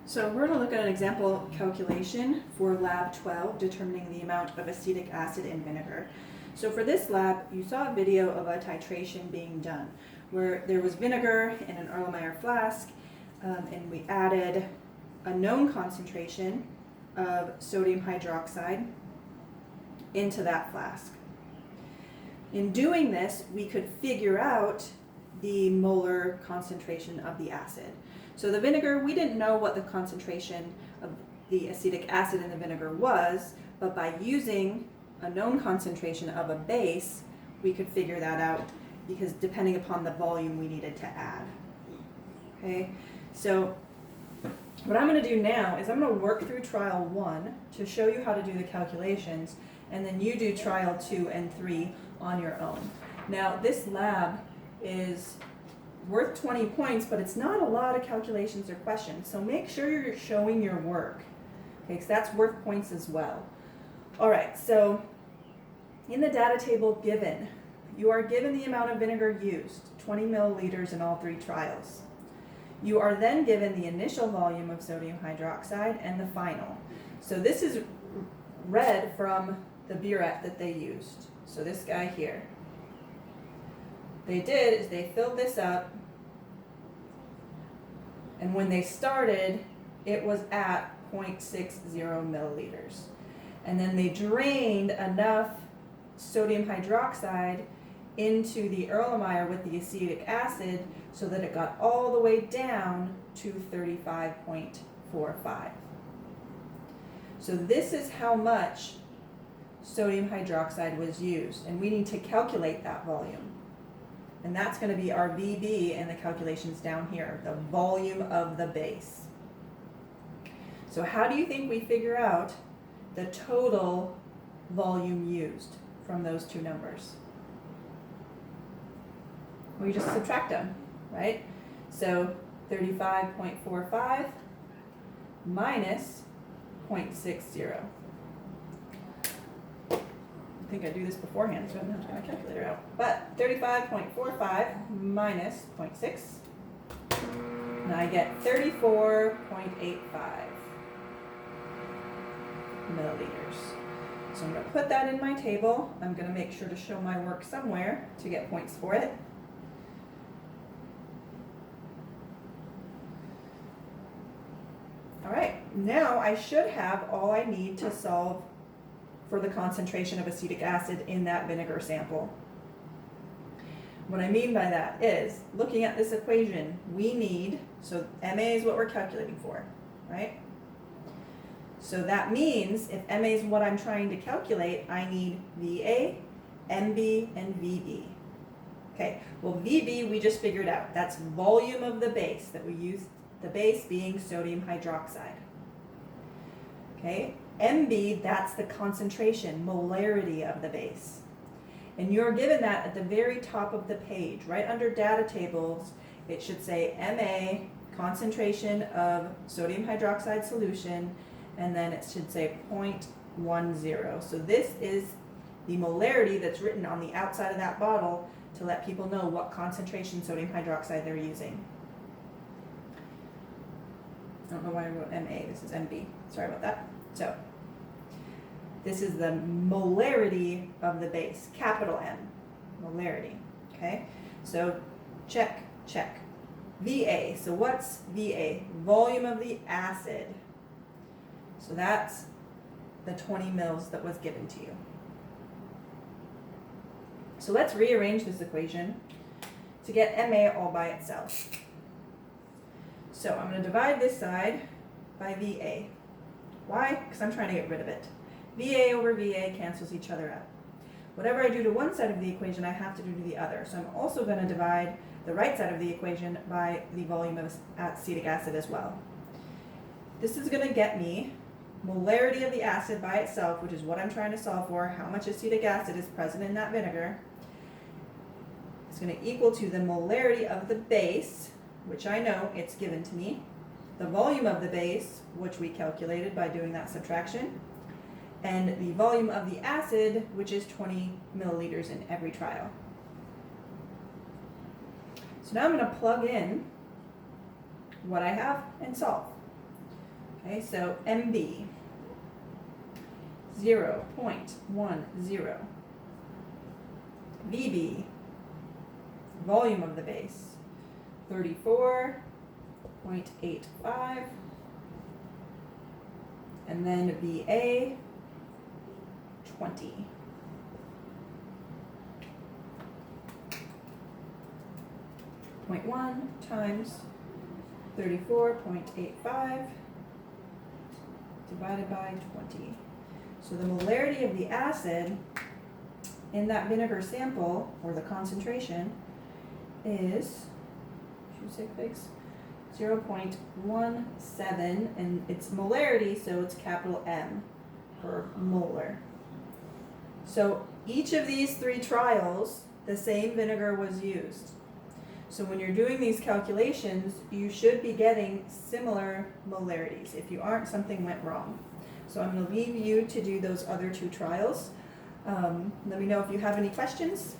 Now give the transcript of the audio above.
So we're going to look at an example calculation for lab 12, determining the amount of acetic acid in vinegar. So for this lab, you saw a video of a titration being done, where there was vinegar in an Erlenmeyer flask, and we added a known concentration of sodium hydroxide into that flask. In doing this, we could figure out the molar concentration of the acid. So the vinegar, we didn't know what the concentration of the acetic acid in the vinegar was, but by using a known concentration of a base, we could figure that out because depending upon the volume we needed to add. Okay, so what I'm going to do now is I'm going to work through trial 1 to show you how to do the calculations, and then you do trial 2 and 3 on your own. Now this lab is worth 20 points, but it's not a lot of calculations or questions, so make sure you're showing your work, okay, because that's worth points as well. All right, so in the data table given, you are given the amount of vinegar used, 20 milliliters in all 3 trials. You are then given the initial volume of sodium hydroxide and the final. So this is read from the burette that they used. So this guy here. They did is they filled this up, and when they started, it was at 0.60 milliliters. And then they drained enough sodium hydroxide into the Erlenmeyer with the acetic acid so that it got all the way down to 35.45. So this is how much sodium hydroxide was used, and we need to calculate that volume. And that's going to be our VB in the calculations down here, the volume of the base. So how do you think we figure out the total volume used from those two numbers? We just subtract them, right? So 35.45 minus 0.60. I think I do this beforehand, so I don't have to get my calculator out. But 35.45 minus 0.6, and I get 34.85 milliliters. So I'm going to put that in my table. I'm going to make sure to show my work somewhere to get points for it. All right, now I should have all I need to solve for the concentration of acetic acid in that vinegar sample. What I mean by that is, looking at this equation, we need, so MA is what we're calculating for, right? So that means if MA is what I'm trying to calculate, I need VA, MB, and VB. Okay, well VB we just figured out. That's volume of the base that we used, the base being sodium hydroxide. Okay, MB, that's the concentration, molarity of the base. And you're given that at the very top of the page, right under data tables. It should say MA, concentration of sodium hydroxide solution, and then it should say 0.10. So this is the molarity that's written on the outside of that bottle to let people know what concentration sodium hydroxide they're using. I don't know why I wrote MA, this is MB, sorry about that. So this is the molarity of the base, capital M, molarity, okay? So check, check. VA, so what's VA? Volume of the acid. So that's the 20 mils that was given to you. So let's rearrange this equation to get MA all by itself. So I'm going to divide this side by VA. Why? Because I'm trying to get rid of it. VA over VA cancels each other out. Whatever I do to one side of the equation, I have to do to the other. So I'm also going to divide the right side of the equation by the volume of acetic acid as well. This is going to get me molarity of the acid by itself, which is what I'm trying to solve for, how much acetic acid is present in that vinegar. It's going to equal to the molarity of the base, which I know it's given to me, the volume of the base, which we calculated by doing that subtraction, and the volume of the acid, which is 20 milliliters in every trial. So now I'm going to plug in what I have and solve. Okay, so MB, 0.10. VB, volume of the base, 34.85. And then VA, 20. .1 times 34.85 divided by 20. So the molarity of the acid in that vinegar sample, or the concentration, is, should we say figs? 0.17, and it's molarity, so it's capital M for molar. So each of these three trials, the same vinegar was used. So when you're doing these calculations, you should be getting similar molarities. If you aren't, something went wrong. So I'm going to leave you to do those other two trials. Let me know if you have any questions.